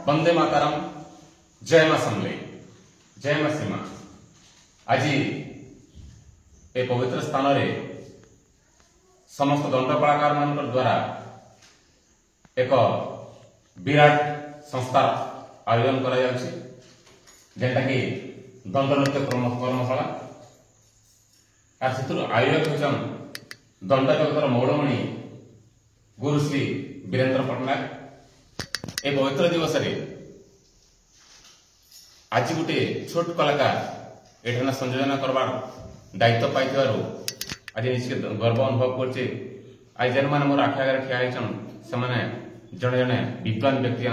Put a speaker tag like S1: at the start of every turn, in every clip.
S1: वंदे मातरम, जय मां समले, जय मां सीमा। आज ए पवित्र स्थान रे समस्त दंड कलाकार मान द्वारा एक विराट संस्था आयोजन करा जाउछि, जेटा कि दंड नृत्य कर्मशाला। आयोजक होचन दंड जगतर मौड़मणि गुरु श्री वीरेंद्र पट्टनायक। ए पवित्र दिवस रे आज गोटे छोट कलाकार एठाना संयोजन करवार दायित्व पाई आज निश्चित गर्व अनुभव करछे। आज जेन माने मोर आखि आगे ठिया होइछन से माने जने जने विद्वान व्यक्ति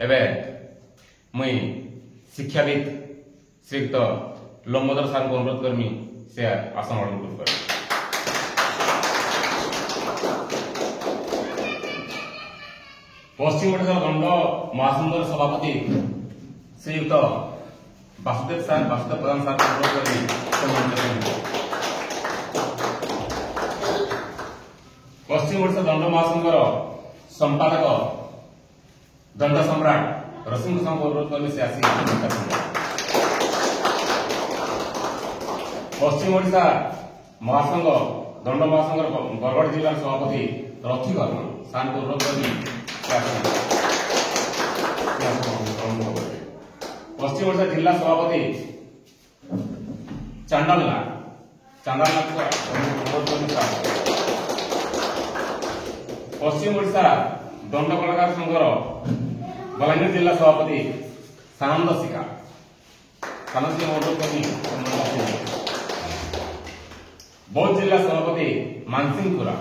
S1: एबे मुई शिक्षाविद श्रीयुक्त लंबोदर सार को अनुरोध करमी से आसन ग्रहण कर। पश्चिम ओडिशा दंड महासंघर सभापति श्रीयुक्त वासुदेव प्रधान सार को अनुरोध करमी। पश्चिम ओडिशा दंड महासंघर संपादक दंड सम्राट रसिंह को अनुरोध करमी से आसी। पश्चिम ओडिशा महासंघ दंड महासंघर बरगढ़ जिला सभापति रथी वर्मन सार को अनुरोध करमी। पश्चिम ओडिशा जिला सभापति चांडालनाथ को अनुरोध करमी। पश्चिम ओडिशा दंड कलाकार संघर बलांगीर जिला सभापति सानंद सिका अनुरोध करमी। बौद्ध जिला सभापति मानसिंह खुरा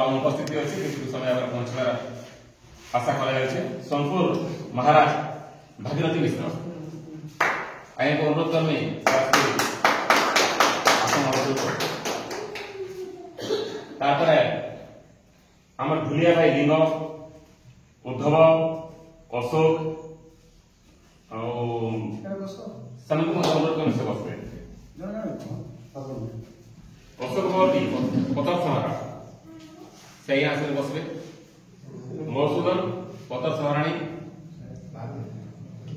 S1: उपस्थिति अच्छी समय पहुंचार आशा कर। सोनपुर महाराज भागीरथी मिश्र आई को अनुरोध करमी। आम ढुलिया भाई लिंग उद्धव अशोक अनुरोध कर बसवे। अशोक बर्ती पतर समारा से आसन बसवे। मधुसूदन पतर समाराणी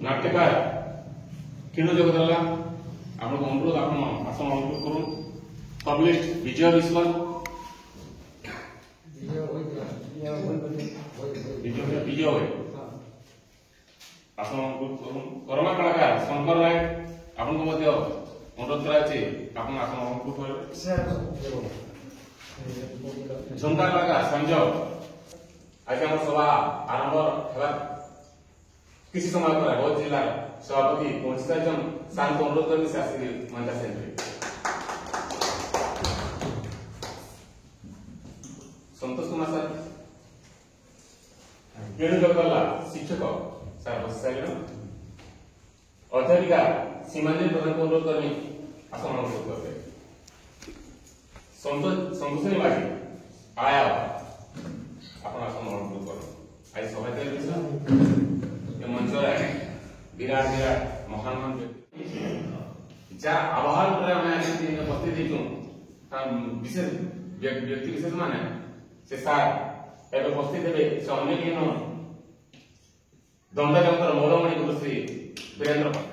S1: नाट्यकार किणु जगदल्ला आपको अनुरोध आप आसन अनुरोध करूँ। पब्लिस्ट विजय विश्वास विजय आसन अनुरोध करूँ। करमा कलाकार शंकर नायक आपको अनुरोध कराई आसन अनुरोध करें। झुमका कलाकार संजय आज आम सभा आरंभ होगा किसी समय पर बौद्ध जिला सभापति पहुंची सार को अनुरोध करके से मंचा से संतोष कुमार सर केणु जगदल्ला शिक्षक सर बस सारे अध्यापिका सीमांजलि प्रधान को अनुरोध करनी आसन अनुरोध करते। संतोषी माझी आया आपण आसन अनुरोध कर। आज सभा मंच विराट विराट महान महान व्यक्ति जा आह्वान उपस्थित विशेष व्यक्ति विशेष माने से सार एवं उपस्थित हे से अन्य दंड जगतर मौड़मणि गुरु श्री वीरेंद्र पट्टनायक।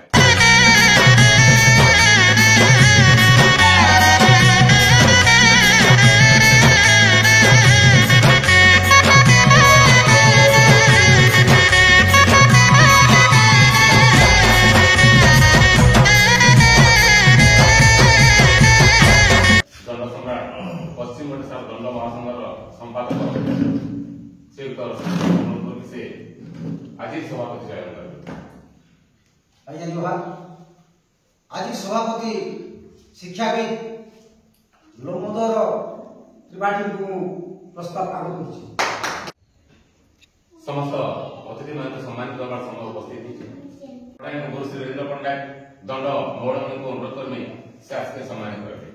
S1: दंड सम्राट पश्चिम ओडिशा दंड महासंघर संपादक श्रीयुक्त से आज सभापति चयन कर।
S2: आज सभापति शिक्षाविद लंबोदर त्रिपाठी को प्रस्ताव आगे कर।
S1: समस्त अतिथि मान सम्मानित करवार समय उपस्थित गुरु श्री वीरेंद्र पट्टनायक दंड मौड़मणि को अनुरोध करमी से आज सम्मानित करेंगे।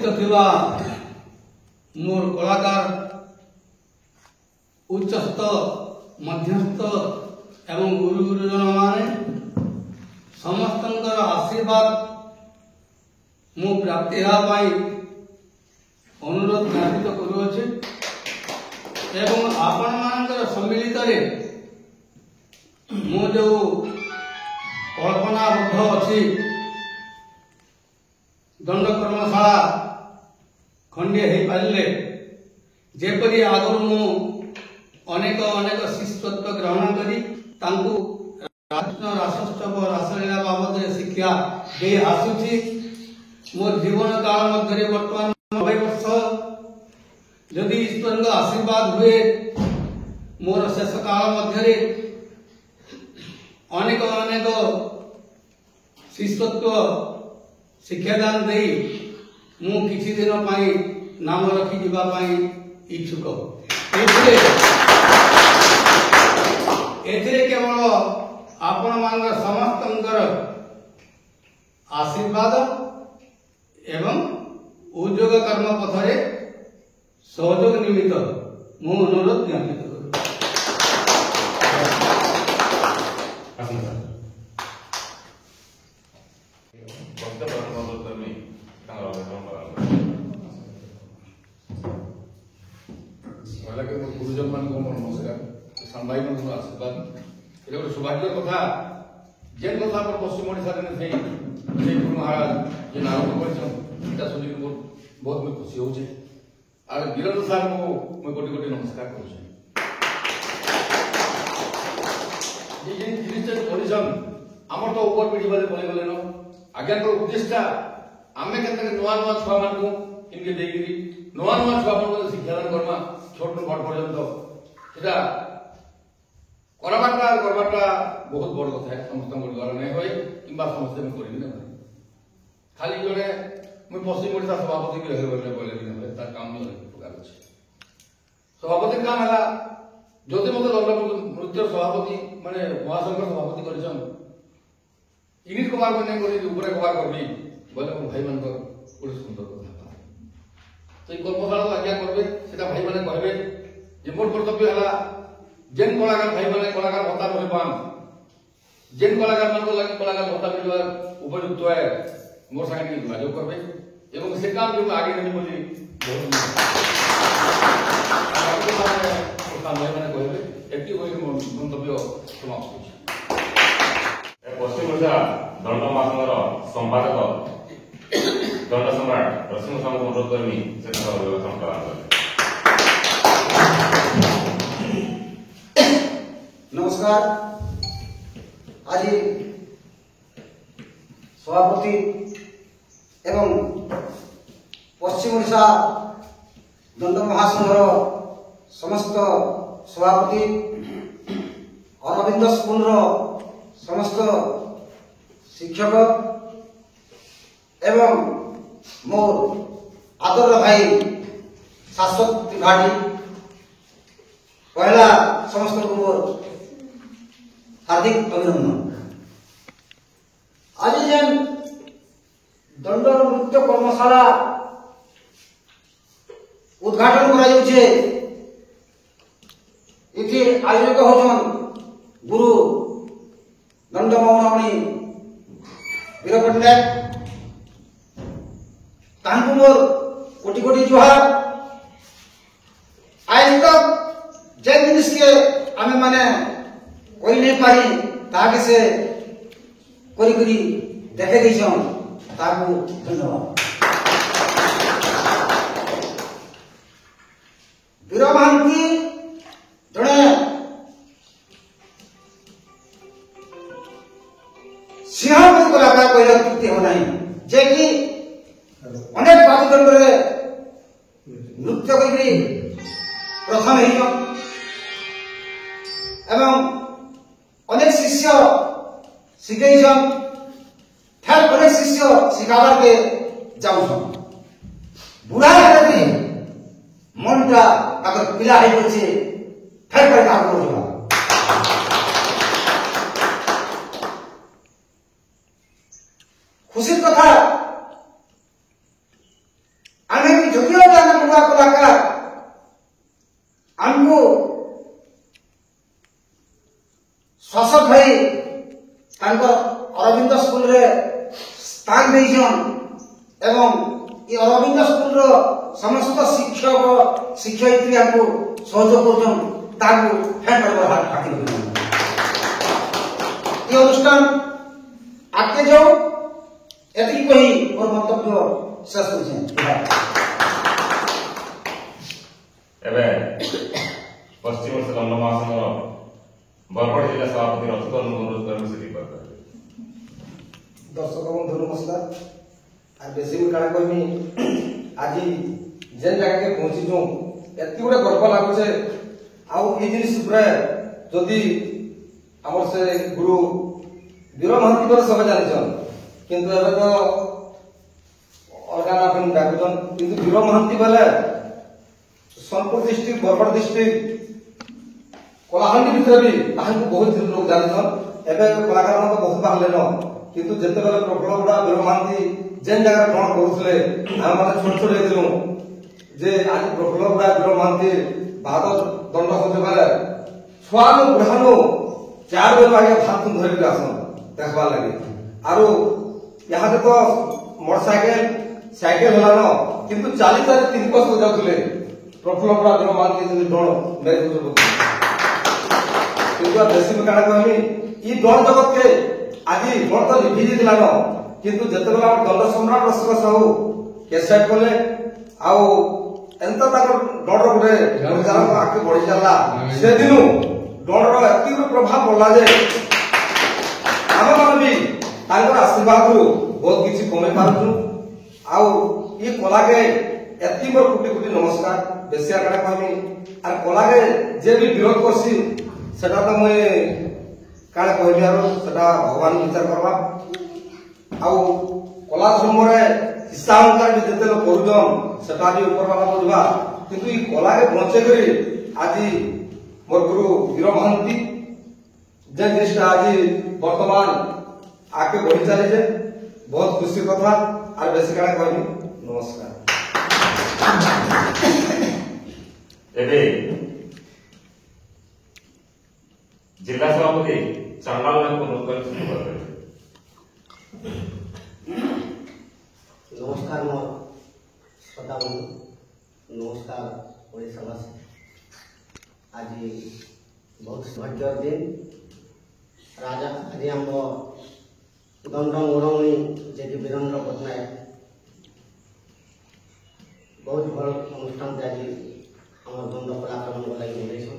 S3: उपस्थित थिबा मोर कलाकार उच्चस्थ मध्यस्थ एवं गुरु गुरुजन माने समस्त आशीर्वाद मु प्राप्ति हेबाई अनुरोध ज्ञापित करुअछि एवं आपण मानकर सम्मिलित रे मु जो कल्पनाबद्ध अच्छी दंड कर्मशाला खंडे हो पारे जेपरी आगु मु अनेक अनेक शिष्यत्व ग्रहण करी तांकु रासोत्सव रासलीला बाबद शिक्षा दे आसुची मोर जीवन काल मध्य वर्तमान 90 वर्ष जदि ईश्वर आशीर्वाद हुए मोर शेष काल मध्य अनेक अनेक शिष्यत्व शिक्षादान दे मु किछि दिन पाई नाम रखी जीवा पाई इच्छुक एथिरे केवल आपण मान समस्त आशीर्वाद एवं उद्योग कर्म पथरे सहयोग निमित्त मु अनुरोध ज्ञापित
S4: गुरुजन मान नमस्कार सामभाई मान आशीर्वाद ये गोटे सौभाग्य कथा जेन कथा पर पश्चिम ओडिशा महाराज जेन आरंभ कर शुणी बहुत मुझे खुशी होचे और वीरेंद्र सार को मैं कोटि कोटि नमस्कार करुचे ये जिन कंडीशन आमर तो ऊपर पीढ़ी बारे बोले गले न आज्ञा उद्देश्य आमे केते नुआ नुआ छुआ मान को इनके देगिरी नुआ नुआ छुआ मान को शिक्षादान करमा छोट बड़ पर्यंत सेटा करबाटा बहुत बड़ कथा है समस्त द्वारा नहीं होई किंबा समस्त में करिबि ना खाली जने मैं पश्चिम ओडिशा सभापति भी रहे बोले बोले दिन है तार काम में प्रकार अछि सभापति काम हला जोते मते दंड नृत्य सभापति माने महासंघ सभापति करछन इनिट कुमार मने करी ऊपर कुमार करबी बोले भाई मान को पुलिस सुंदर कथा तो ई कर्मशाला आज्ञा करबे सेटा भाई माने कहबे जे मोर कर्तव्य हला जेन कलाकार भाई माने कलाकार भत्ता मिल पान जेन कलाकार मान को लगी कलाकार भत्ता मिलवा उपयुक्त है मोर संगे योगाযোগ करबे एवं से काम जो आगे नहीं बोली बहुत भाई माने कहबे एति होई मंतव्य समाप्त होछि
S1: पश्चिम ओडिशा दंड महासंघर संपादक दंड सम्राट नरसिंह साहू अनुरोध करमी से संकलन
S2: नमस्कार आज सभापति एवं पश्चिम ओडिशा दंड महासंघर समस्त सभापति अरविंद स्कूल समस्त शिक्षक एवं मोर आदर भाई शाश्वत त्रिपाठी पहला समस्त को मोर हार्दिक अभिनंदन आज जेन दंड नृत्य कर्मशाला उद्घाटन कराଯାଉଛି इति आयोजक होजन गुरु दंड मौनमणि वीर पट्टनायक तांकु मोर कोटि कोटि जुहार आज तक जेन जिनिस के आमे माने कोई नहीं पारी ताके से करी करी देखे दैछन ताकू धन्यवाद वीर महांती जड़े सिंहपुर कलाकार कहला तृप्ति हो नहीं जे कि अनेक बादुदंड रे नृत्य करी प्रथम हिजो एवं अनेक शिष्य शिखैछन फिर अनेक शिष्य शिखाबार के जाऊछन बुढ़ा भी मनटा अगर पिला है बच्चे फिर पर काम करूँगा खुशी कथा भाग देइछन एवं ये अरविंद स्कूल रो समस्त शिक्षक शिक्षयित्री हमको सहयोग करछन ताकू हैंड ओवर हाथ हाथी ये अनुष्ठान आगे जाओ एति कही और मंतव्य शेष करछन
S1: एबे पश्चिम ओडिशा दंड महासंघ बरगड़ जिला सभापति रचित अनुरोध कर से दीपक
S5: दर्शक बंधु नमस्कार आ बेसी भी काण कहमी आज जेन जगह के पहुंची जो एति गुडे गर्व लागुचे आउ ई जिनिस पुरा जदी हमर से गुरु वीर महंती पर सब जानिछन किंतु एबे तो ऑर्गन अपन डाकुछन किंतु वीर महंती बोले सोनपुर डिस्ट्रिक्ट बरगड़ डिस्ट्रिक्ट कलाहांडी भितर भी ताहां बहुत लोग जानिछन एबे कलाकार मन बहुत बाहले न किंतु जेते बेले प्रबल गुडा वीर महंती जेन जगह ग्रहण करुले हम माने छोट छोट हेतिलु जे आज प्रबल गुडा वीर महंती भारत दंड सचिवालय छुआनु बुढ़ानु 4 बेल आगे भात धरि के आसन देखबा लागि आरो यहाँ से तो मोटरसाइकिल साइकिल होला न किंतु 40 40 3 बस हो जाउतले प्रबल गुडा वीर महंती जे दंड मेरे जो किंतु देशी में काण कहमी ई दंड जगत के आज मोर तो लिखि दिला न किंतु जते बेला दंड सम्राट रसिक साहू केसेट कोले आउ एंता ताकर डर गुडे जान आके बढ़ी चला से दिनु डर एति प्रभाव पड़ला जे हम मन भी ताकर आशीर्वाद रु बहुत किछि कमे पारछु आउ ई कला के एति मोर कोटि कोटि नमस्कार बेसिया काण कहमी आर कला के जे भी विरोध करसी सेटा तो मैं काण कहबी आरो सेटा भगवान विचार करबा आउ कला समरे हिसाब अनुसार भी जेते लोग करूजन सेटा भी ऊपर वाला बुझबा किंतु ई कला के बचे करी आज मोर गुरु वीर महंती जे जिसटा आज वर्तमान आके बढ़ी चले जे बहुत खुशी कथा और बेसी काण कहबी नमस्कार
S1: एबे जिला सभापति चांडाल को अनुरोध कर से दीपक
S6: नमस्कार मोर श्रोता बंधु नमस्कार ओडिशावासी आज बहुत सौभाग्य दिन राजा आज आम दंड मोरणी जे वीरेन्द्र पट्टनायक बहुत भल अनुष्ठान आज आम दंड कलाकार मान लगे मिलेछन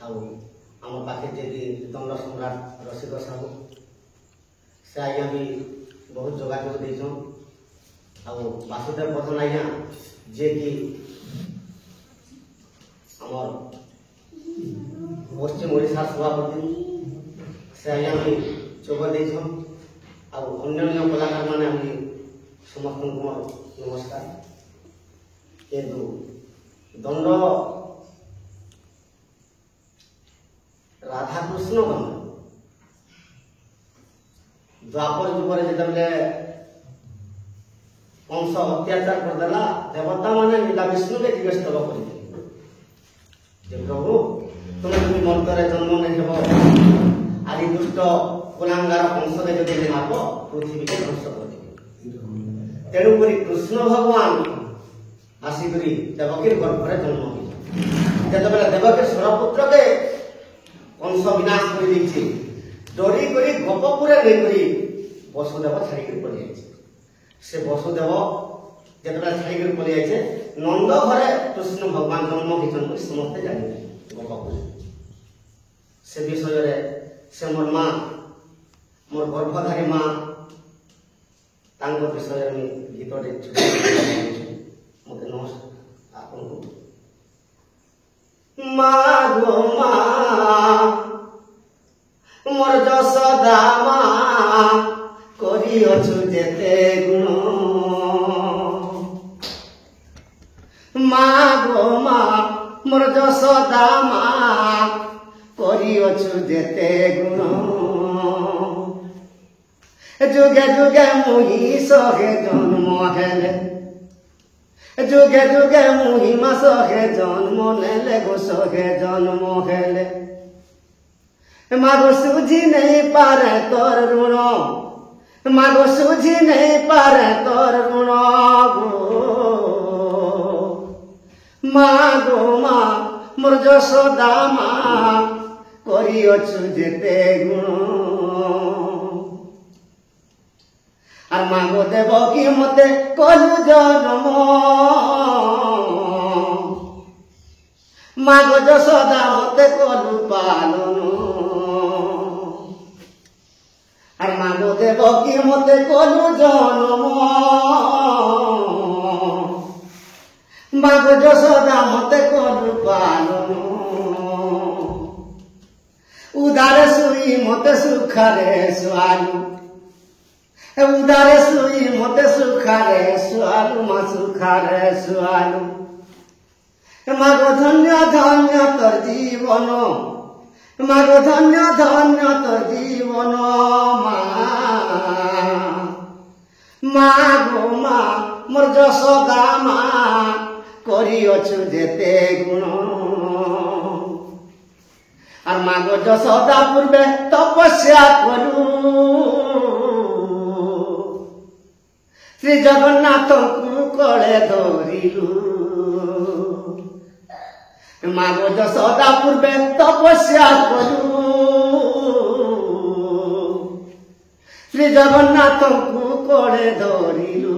S6: आम पाखे जे दंड सम्राट रसिक साहू से आज्ञा भी बहुत जोगाजोग देछन आउ वासुदेव पथन आज्ञा जे कि आमर पश्चिम ओडिशा सभापति से आज्ञा भी जोग देछन आउ अन्य कलाकार माने हम समस्त नमस्कार किंतु दंड राधा कृष्ण दंड द्वापर युग जिते कंस अत्याचार करदेला देवता माने लीला विष्णु के जिज्ञेस तब कर प्रभु तुम्हें तुम मंत्र जन्म नहीं हेब आदि दुष्ट कुलांगार कंस के जदि नहीं मारब पृथ्वी के ध्वंस कर तेणुक कृष्ण भगवान आसिकी देवकी गर्भ जन्म जिते देवकी स्वरपुत्र के कंस विनाश कर डरी करी गपपुरा नहीं वसुदेव छाड़ी पड़े से वसुदेव जिते छाड़ी पड़े नंद घरे कृष्ण भगवान जन्म होती समस्ते जाने गपपुर से विषय से मोर माँ मोर गर्भधारी माँ विषय में गीत मत नमस्कार आपको माँ गो माँ मोर যশোদা মা করিଅছু যেতে গুণ মা গো মা মোর যশোদা মা করিঅছু যেতে গুণ যুগে যুগে মুহি সহে জন্ম হেলে যুগে যুগে মুহিমা সহে জন্ম নেলে গো সহে জন্ম হেলে मागो सूझी नहीं पारे तोर ऋण मागो सुझी नहीं पारे तोर ऋण मागो मा मोर यशोदा मा करियछु जेते गुण আর মাগো দেব কি মতে কলু জন্ম মাগো যশোদা মতে কলু পালন আর মাগো দেব কি মতে কলু জন্ম মাগো যশোদা মতে কলু পালন উদারে শুই মতে সুখারে সোয়ালু उदारे सुई मोते सुखारे सुआलु मा सुखारे सुआलु मागो धन्य धन्य तोर जीवन मागो धन्य धन्य तोर जीवन मागो मा मोर यशोदा मा करियछु जेते गुण আর মাগো যশোদা পূর্বে তপস্যা করু শ্রী জগন্নাথଙ୍କୁ কোলে ধরিলু মাগো যশোদা পূর্বে তপস্যা করু শ্রী জগন্নাথଙ୍କୁ কোলে ধরিলু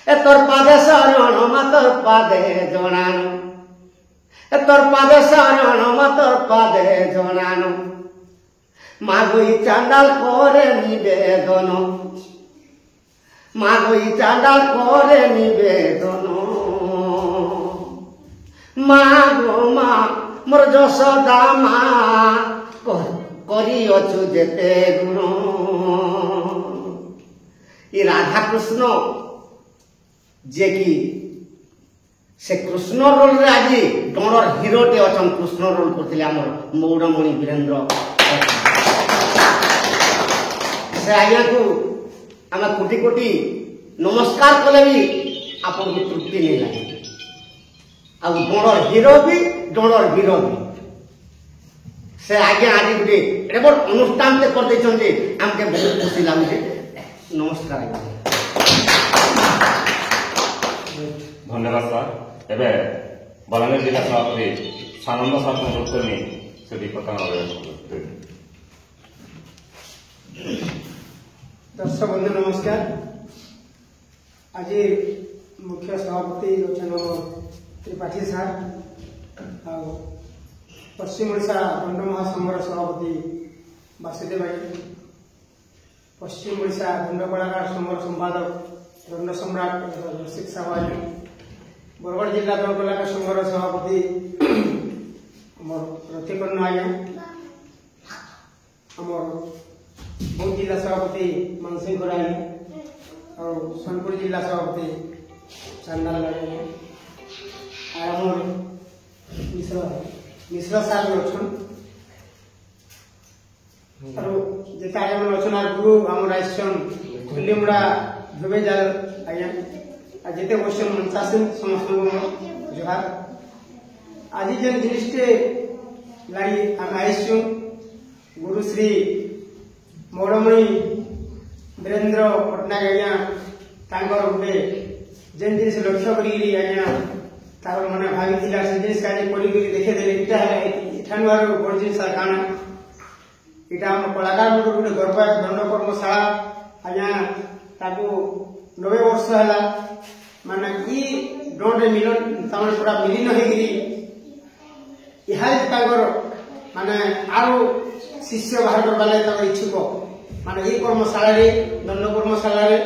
S6: এ তোর পাদে শরণ মা তোর পাদে জড়ানো তোর পাদে শরণ মা তোর পাদে জড়ানো মাগোই চাঁদাল করে নিবেদন মাগোই চাঁদাল করে নিবেদন মাগো মা মোর যশোদা মা করিয়ছু যেতে গুণ ই রাধা কৃষ্ণ যে কি से कृष्ण रोल रे आज डर हिरोटे अच्छा कृष्ण रोल करते आम मौरमणि वीरेन्द्र से आज्ञा को आम कोटि कोटि नमस्कार कले भी आपन को तृप्ति नहीं लगे डर हिरो भी डर हीरो भी से आज्ञा आज गोटे एटे बड़ अनुष्ठान कर आमके बहुत खुशी लगे नमस्कार
S1: धन्यवाद सर एवं बलांगीर जिला सभापति सानंद सर अनुरोध से दीपक
S7: दर्शक बंधु नमस्कार आज मुख्य सभापति लोचन त्रिपाठी सार पश्चिम ओडिशा दंड महासंघर सभापति वासुदेव भाई पश्चिम ओडिशा दंड कलाकार संघर संपादक दंड सम्राट रसिक साहू बरगढ़ जिला दंड कलाकार संघर सभापति रतिकर्ण आज्ञा आमर बौद्ध जिला सभापति मानसिंह आज्ञा और सोनपुर जिला सभापति चांदाल आज्ञा आमर मिश्र सार अच्छन जेते आज्ञा मन अच्छन गुरु आमर आइसन खुलीमुड़ा धोबेजाल आज्ञा जिते क्वेश्चन मंचासन समस्त जोहार आज जेन जिनिसटे लाई आम आइसु गुरु श्री मौरमणि वीरेन्द्र पट्टनायक आज्ञा तांकर गोटे जेन जिनिस लक्ष्य करी आज्ञा तार मन भागी से जिनिस का देखे देले इटा है इठानवार बड़ जिनिस काना इटा हम कलाकार गोटे गर्व दंड कर्मशाला आज्ञा ताको 90 वर्ष है माने ई दंड मिलन तमन पूरा मिलिन होगिरी इहाय तागर माने आरो शिष्य बाहर करबाले त इच्छुक माने ई कर्मशाला रे दंड कर्मशाला रे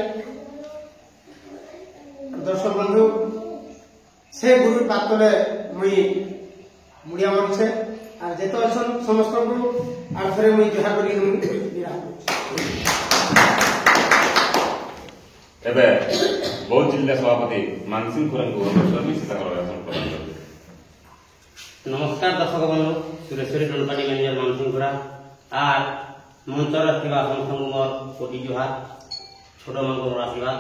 S7: दर्शक बंधु से गुरु पातले मुई मुड़िया मारुछे आ जेतो अछन समस्त को आ थरे मुई जहा करी
S1: एबे बौद्ध जिला सभापति मानसिंह खुरन को
S8: नमस्कार दर्शक बंधु सुरेश्वरी दंडपानी मैनेजर मानसिंह खुरा आर मंचर थिबा समस्त मोर कोटि जोहार छोट मान को आशीर्वाद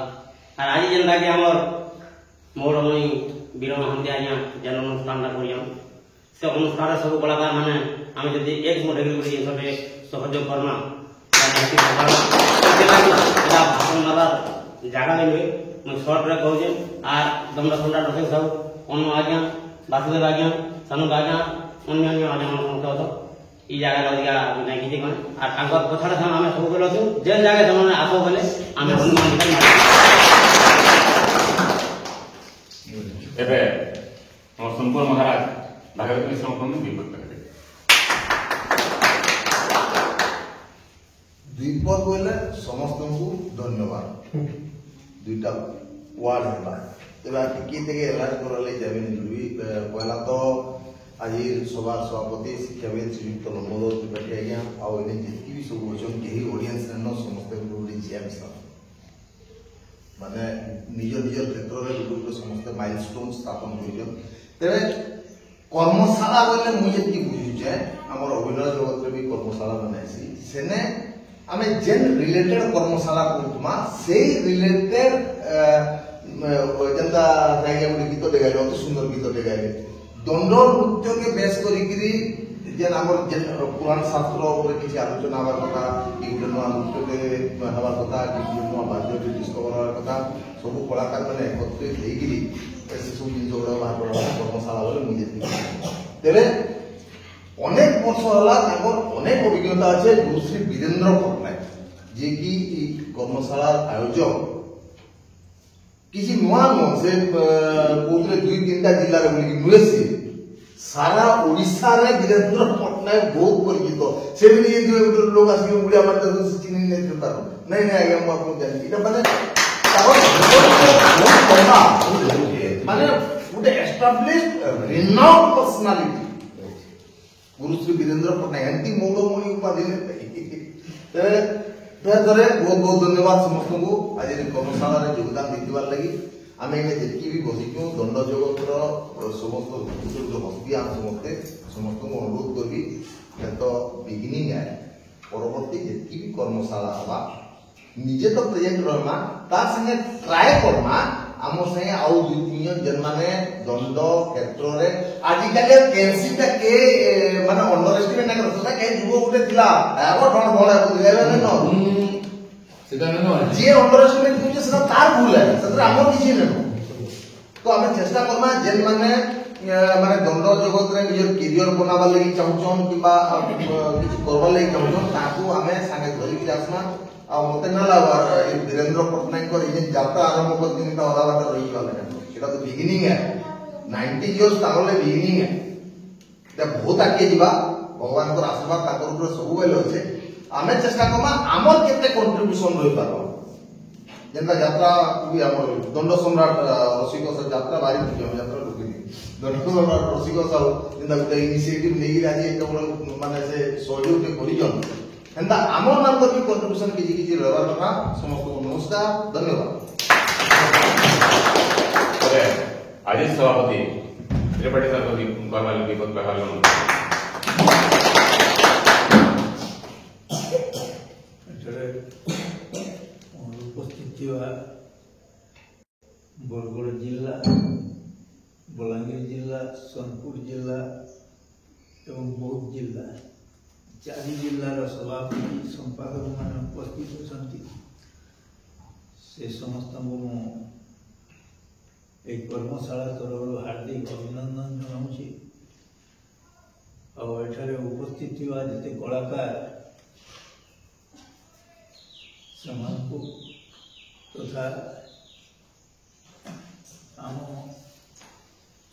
S8: आर आज जेनटा कि हमर मौरमणि वीर महांती आज्ञा जन अनुष्ठान करियम से अनुष्ठान सब कलाकार माने हम जदि एक मोटे जिनसे सहयोग करना साहित्य भाषण मारा जगह नहीं हुए मैं सर्ट रे कहूँ आर दंड सम्राट अशोक साहू अनु आज्ञा वासुदेव आज्ञा सानू आज्ञा अन्य अन्य आज्ञा तो ई जगह अधिका नहीं किसी कौन आर पछाड़ समय आम सब बेले अच्छु जेन जगह से आस बोले आम हनुमान
S1: एबे हमर सोनपुर महाराज भागवत मिश्र को विपद कर
S9: द्विपद बोले समस्त को धन्यवाद दुईटा वार्ड है एबार किए थे एलाज करले जाबे निलुई पहला तो आज सभा सभापति शिक्षाविद श्रीयुक्त लंबोदर त्रिपाठी आज्ञा आउ एने जितकी भी सब वचन केही ऑडियंस न समस्त गुडी जेम्स माने निज निज क्षेत्र रे गुडी समस्त माइलस्टोन स्थापन करियो तेरे कर्मशाला बोले मु जेतकी बुझुचे हमर अभिनय जगत रे भी कर्मशाला बनाइसी सेने आमे जेन रिलेटेड कर्मशाला करतुमा सेही रिलेटेड जनता जाइए गोटे गीत गाइले अति सुंदर गीत गाइले दंड नृत्य के बेस करी जेन आमर जेन पुराण शास्त्र ऊपर किसी आलोचना हबार कथा कि गोटे नुआ नृत्य के हबार कथा कि गोटे नुआ वाद्य के डिस्कवर हबार कथा सब कलाकार मैंने एकत्रित होइकिरी से सब जिन जोड़ा बाहर पड़ा कर्मशाला बोले मुझे तेरे अनेक वर्ष होला ताकर अनेक अभिज्ञता আছে गुरुश्री वीरेंद्र पटनायक जे कि कर्मशाला आयोजक किसी नुआ नुआ से कोतरे दुई तीनटा जिल्ला रे बोली नुएसी सारा ओडिसा रे वीरेंद्र पटनायक बहुत परिचित से भी ये जो लोग आसी उड़िया मारते से चिन्ह नहीं देता नहीं नहीं आगे हम आपको जानी इटा माने माने उडे established renowned personality Gurushree Virendra Patnaik एंटी मौड़मणि उपाधि ने बहुत बहुत धन्यवाद समस्त को आज कर्मशाला योगदान देवार लगी आम जी भी बसिचु दंड जगतर समस्त जो हस्ती आम समस्त को अनुरोध करी तो बिगिनिंग है परवर्ती जी भी कर्मशाला हवा निजे तो प्रेजेंट रहमा तार संगे ट्राए करमा आम संगे आउ दुई तीन जन जेन माने दंड क्षेत्र रे आजिकल कैंसिटा के माने अंडर एस्टिमेट ना करता के जुव गुटे थिला आगो ढण भला दिगाइबा न
S4: सेटा न
S9: जे अंडर एस्टिमेट कुछ से तार भूल है सत्र हमर किछि न तो हमें चेष्टा करमा जेन माने माने दंड जगत रे निजर करियर बनाबा लागि चाहछन किबा किछि करबा लागि चाहछन ताकू हमें संगे धरि के आसमा आ मते न लागो वीरेंद्र पटनायक को ये यात्रा आरंभ कर दिन का अदा बाटा रही गला एटा तो बिगिनिंग है 90 इयर्स तागले बिगिनिंग है ते बहुत आगे जीवा भगवान को आशीर्वाद ताकर ऊपर सब बेले होचे आमे चेष्टा करमा हमर केते कंट्रीब्यूशन रही पारो जेंता यात्रा भी हमर दंड सम्राट रसिक से यात्रा बारी हम यात्रा रुकी दंड सम्राट रसिक साहू जेंता गोटे इनिशिएटिव नेगी आज एक बड़ माने से सहयोग के करिजन एंता हमर नाम को भी कंट्रीब्यूशन किछि रहबार कथा समस्त को नमस्कार धन्यवाद
S1: आज सभापति त्रिपाठी साहब को कहवाले विपद कहवाले
S10: उपस्थित बरगड़ जिला बलांगीर जिला सोनपुर जिला एवं बौद्ध जिला चारि जिलार सभापति संपादक मान उपस्थित होती से समस्त एक कर्मशाला तरफ हार्दिक अभिनंदन जनाऊँगी और उपस्थित जिते कलाकार को तथा आम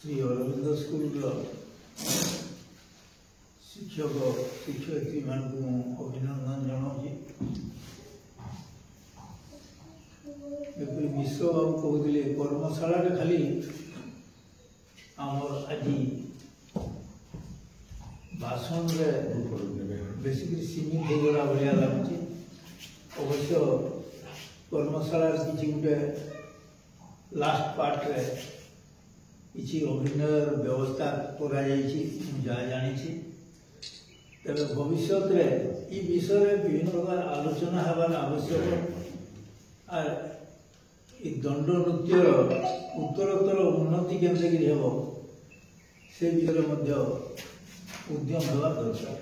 S10: श्री अरविंद स्कूल शिक्षक शिक्षयित्री मान अभिनंदन जनाऊँगी विश्व बाबू कहते कर्मशाला खाली आमर आज भाषण बेसिकली सीमित होगला भाया लगुच अवश्य कर्मशाला किसी गोटे लास्ट पार्ट रे किसी अभिनय व्यवस्था करा जहाँ जानी तेरे भविष्य विषय विभिन्न प्रकार आलोचना हबार आवश्यक और दंड नृत्यर उत्तरोत्तर उन्नति केन्द्रगिरी हेब से विषय उद्यम हवा दरकार।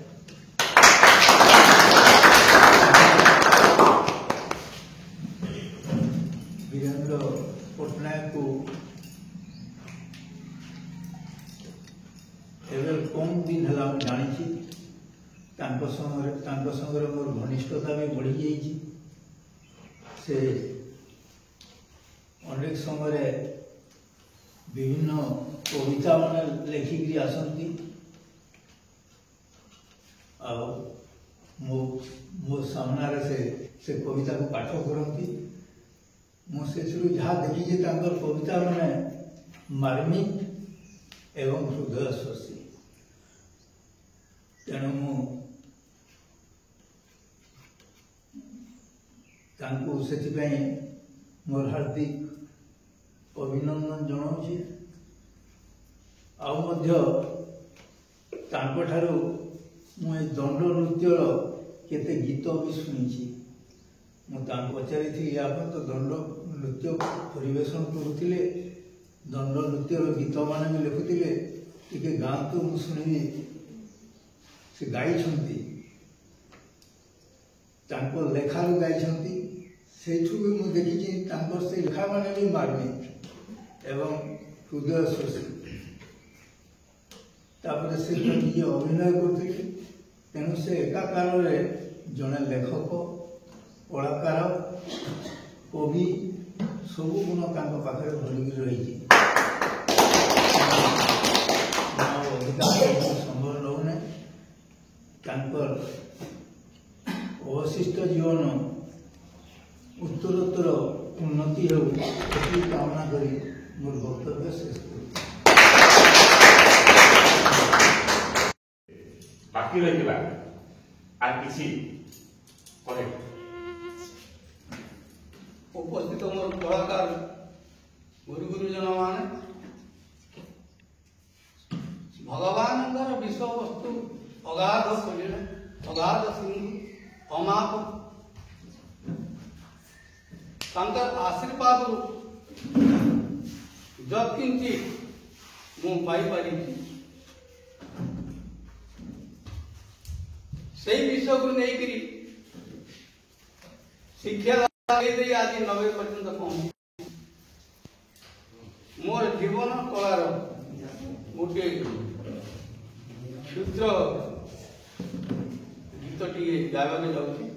S10: संगे मोर घनिष्ठता भी बढ़ी जाइए। से अनेक समय विभिन्न कविता मान लिखिकी आसती मो सामने से कविता को पाठ करती। मुझे जहाँ देखी कविता मैंने मार्मिक एवं हृदय स्पर्शी। तेणु से मोर हार्दिक अभिनंदन जनाऊँगी। आठारू मुझे दंड नृत्यर केते गीत भी शुणी। मुझे पचारि आप तो दंड नृत्य परिवेशन करुले, दंड नृत्यर गीत मान भी लिखुले, टे गाँव तो मुझे शुणी से गाई लेखारू गाई से मुझे देखी से लेखा मैंने भी मार्मिक एवं हृदय स्पर्शी। तापर से निजे अभिनय करते तेणु से एकाकार जड़े लेखक कलाकार कवि सब गुण पाखे भरिकी रही। अधिकार संभव नौने अवशिष्ट जीवन उत्तरोत्तर उन्नति हो कामना करी मोर वक्तव्य शेष कर।
S1: बाकी रही आर किसी
S3: उपस्थित मोर कलाकार गुरुजन मान भगवान विषय वस्तु अगाध अगाध सिंधु अमाप आशीर्वाद जत्किंची मु पाई से विषय को लेकर शिक्षा आज 90 पर्यंत पहुंची। मोर जीवन कलार गोटे क्षुद्र गीत टी गायक जाऊँगी।